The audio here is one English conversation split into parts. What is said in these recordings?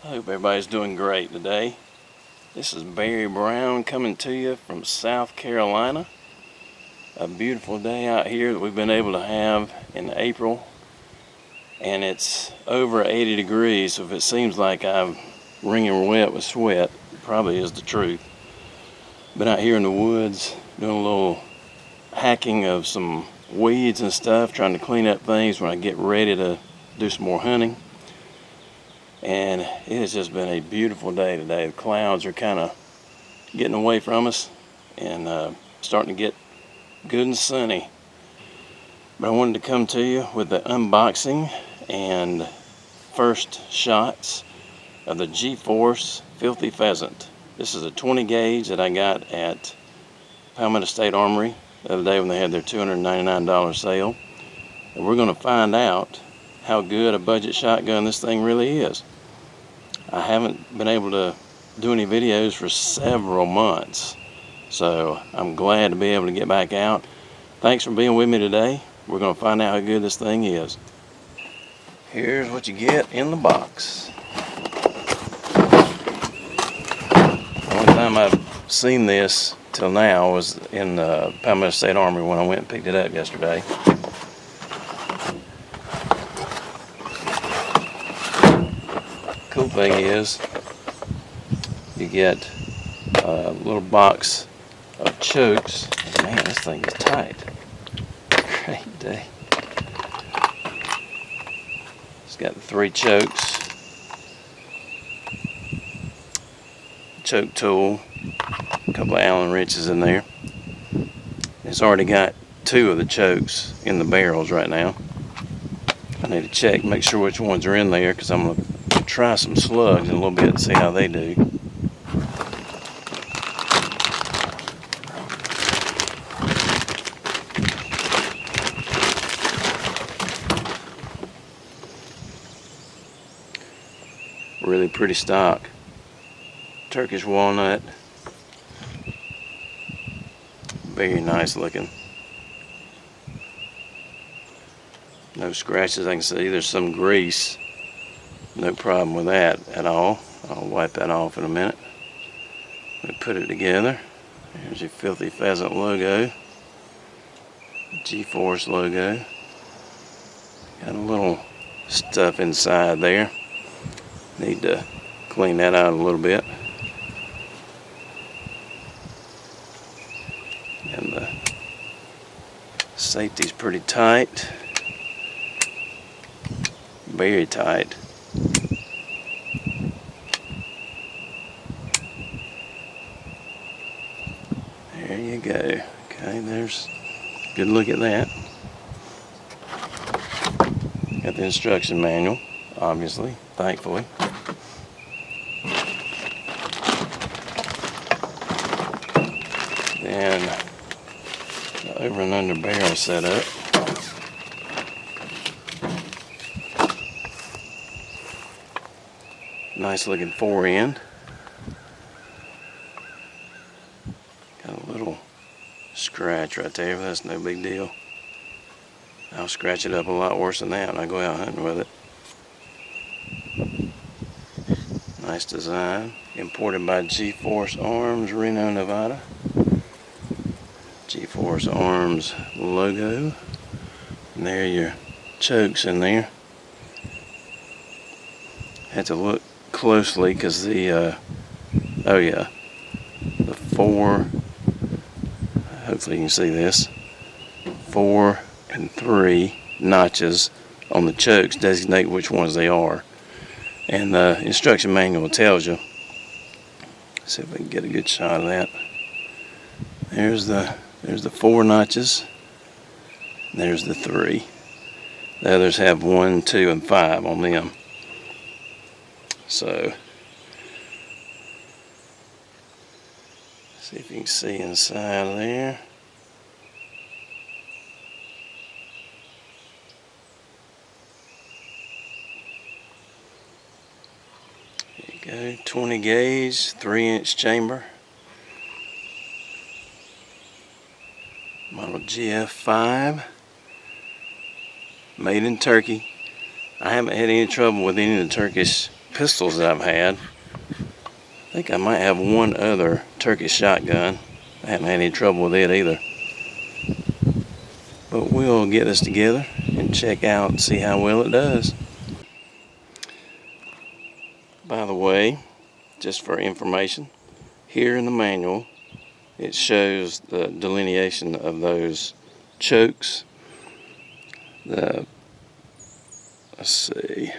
I hope everybody's doing great today. This is Barry Brown coming to you from South Carolina. A beautiful day out here that we've been able to have in April. And it's over 80 degrees, so if it seems like I'm wringing wet with sweat, it probably is the truth. Been out here in the woods doing a little hacking of some weeds and stuff, trying to clean up things when I get ready to do some more hunting. And it has just been a beautiful day today. The clouds are kind of getting away from us and starting to get good and sunny. But I wanted to come to you with the unboxing and first shots of the GForce Filthy Pheasant. This is a 20 gauge that I got at Palmetto State Armory the other day when they had their $299 sale. And we're going to find out how good a budget shotgun this thing really is. I haven't been able to do any videos for several months, so I'm glad to be able to get back out. Thanks for being with me today. We're going to find out how good this thing is. Here's what you get in the box. The only time I've seen this till now was in the Palmetto State Armory when I went and picked it up yesterday. Cool thing is you get a little box of chokes. Man, this thing is tight. Great day. It's got the 3 chokes, choke tool, a couple of Allen wrenches in there. It's already got 2 of the chokes in the barrels right now. I need to check, make sure which ones are in there, because I'm going to try some slugs in a little bit and see how they do. Really pretty stock. Turkish walnut. Very nice looking. No scratches I can see. There's some grease. No problem with that at all. I'll wipe that off in a minute. Let me put it together. Here's your Filthy Pheasant logo. GeForce logo. Got a little stuff inside there. Need to clean that out a little bit. And the safety's pretty tight. Very tight. There you go. Okay, there's a good look at that. Got the instruction manual, obviously, thankfully. Then the over and under barrel setup. Nice looking fore end. Got a little scratch right there, but that's no big deal. I'll scratch it up a lot worse than that when I go out hunting with it. Nice design. Imported by GForce Arms, Reno, Nevada. GForce Arms logo. And there are your chokes in there. Had to look closely because the the 4, hopefully you can see this, 4 and 3 notches on the chokes designate which ones they are, and the instruction manual tells you. Let's see if we can get a good shot of that. There's the 4 notches. There's the 3. The others have 1, 2, and 5 on them. So, see if you can see inside of there. There you go, 20 gauge, 3-inch chamber. Model GF5. Made in Turkey. I haven't had any trouble with any of the Turkish pistols that I've had. I think I might have one other turkey shotgun. I haven't had any trouble with it either. But we'll get this together and check out and see how well it does. By the way, just for information, here in the manual it shows the delineation of those chokes. Let's see,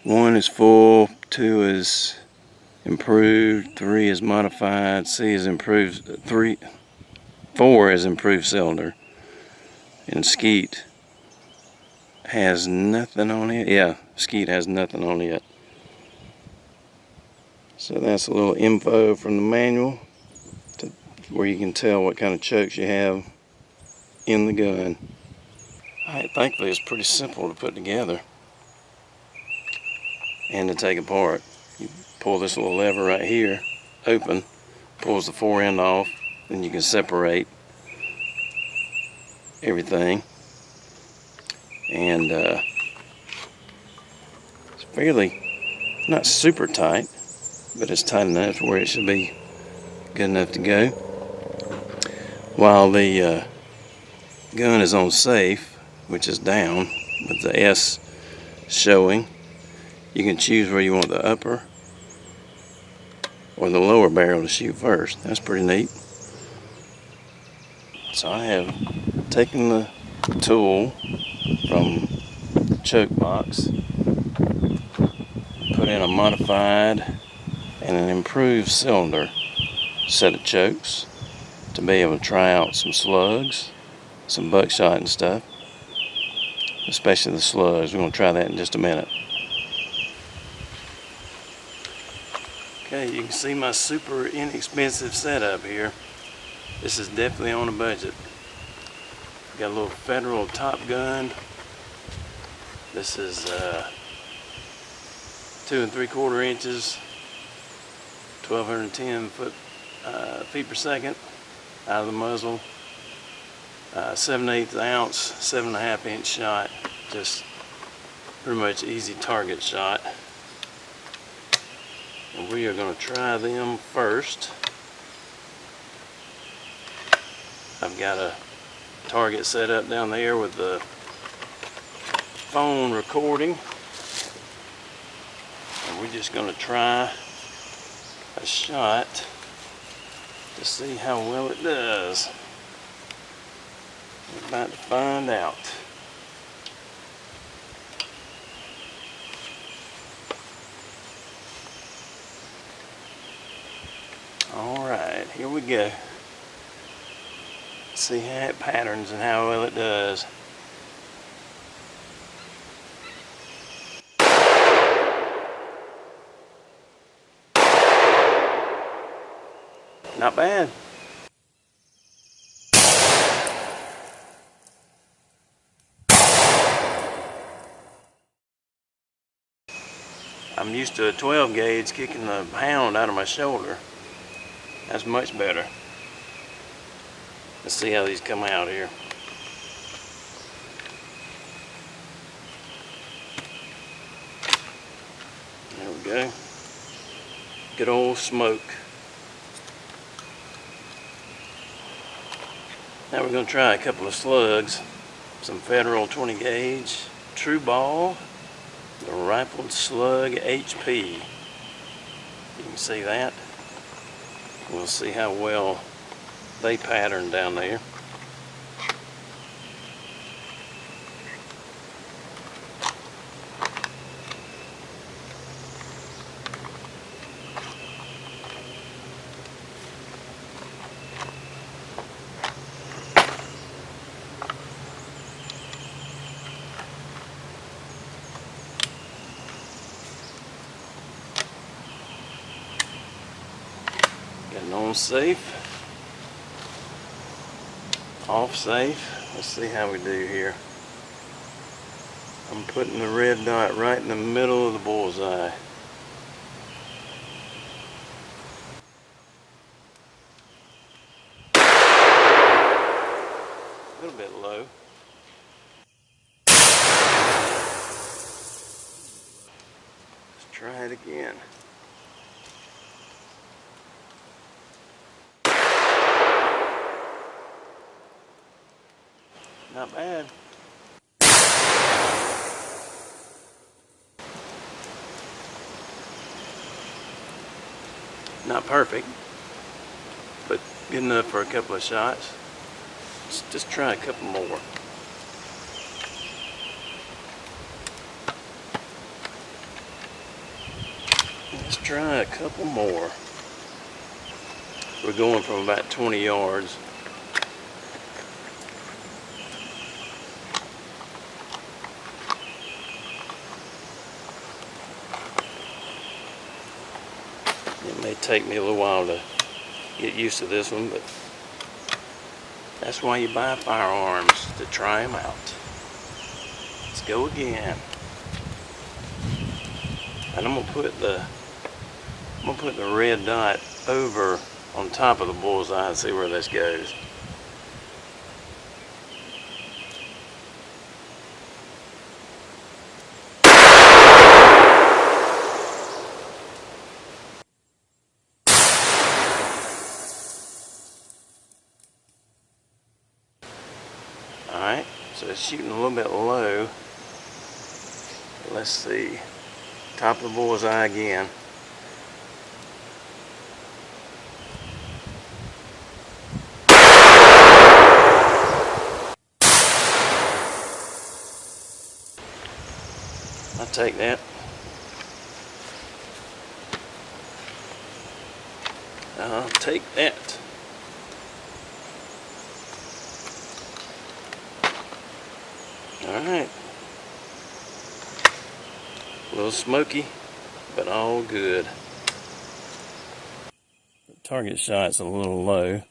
1 is full, 2 is improved, 3 is modified, C is improved, 4 is improved cylinder, and skeet has nothing on it. Yeah, skeet has nothing on it. So that's a little info from the manual where you can tell what kind of chokes you have in the gun. Thankfully it's pretty simple to put together and to take apart. You pull this little lever right here open, pulls the fore end off, then you can separate everything. And it's fairly, not super tight, but it's tight enough where it should be good enough to go. While the gun is on safe, which is down with the S showing, you can choose where you want the upper or the lower barrel to shoot first. That's pretty neat. So I have taken the tool from the choke box, put in a modified and an improved cylinder set of chokes to be able to try out some slugs, some buckshot and stuff, especially the slugs. We're going to try that in just a minute. Okay, you can see my super inexpensive setup here. This is definitely on a budget. Got a little Federal Top Gun. This is 2 3/4 inches, 1210 feet per second out of the muzzle. 7/8 ounce, 7.5 inch shot. Just pretty much easy target shot. And we are going to try them first. I've got a target set up down there with the phone recording, and we're just going to try a shot to see how well it does. We're about to find out. Alright, here we go. See how it patterns and how well it does. Not bad. I'm used to a 12 gauge kicking the hound out of my shoulder. That's much better. Let's see how these come out here. There we go. Good old smoke. Now we're going to try a couple of slugs. Some Federal 20 gauge True Ball, the Rifled Slug HP. You can see that. We'll see how well they pattern down there. Getting on safe. Off safe. Let's see how we do here. I'm putting the red dot right in the middle of the bullseye. A little bit low. try it again. Not bad. Not perfect, but good enough for a couple of shots. Let's just try a couple more. Let's try a couple more. We're going from about 20 yards. It may take me a little while to get used to this one, but that's why you buy firearms, to try them out. Let's go again. And I'm gonna put the red dot over on top of the bullseye and see where this goes. Alright, so it's shooting a little bit low. Let's see. Top of the bullseye again. I'll take that. I'll take that. Alright. A little smoky, but all good. The target shot's a little low,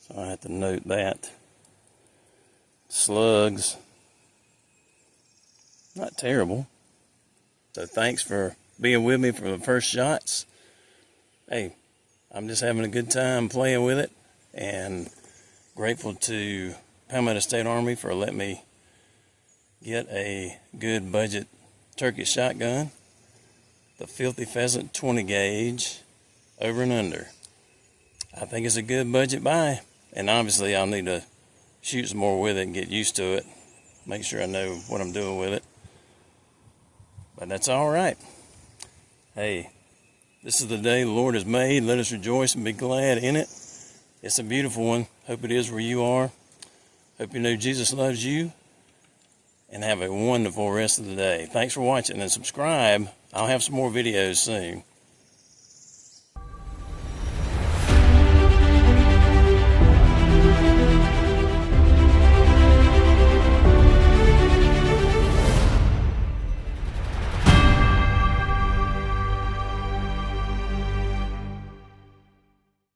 so I have to note that. Slugs, not terrible. So thanks for being with me for the first shots. Hey, I'm just having a good time playing with it, and grateful to Palmetto State Armory for letting me get a good budget turkey shotgun, the Filthy Pheasant 20 gauge, over and under. I think it's a good budget buy, and obviously I'll need to shoot some more with it and get used to it, make sure I know what I'm doing with it, but that's all right. Hey, this is the day the Lord has made. Let us rejoice and be glad in it. It's a beautiful one. Hope it is where you are. Hope you know Jesus loves you. And have a wonderful rest of the day. Thanks for watching, and subscribe. I'll have some more videos soon.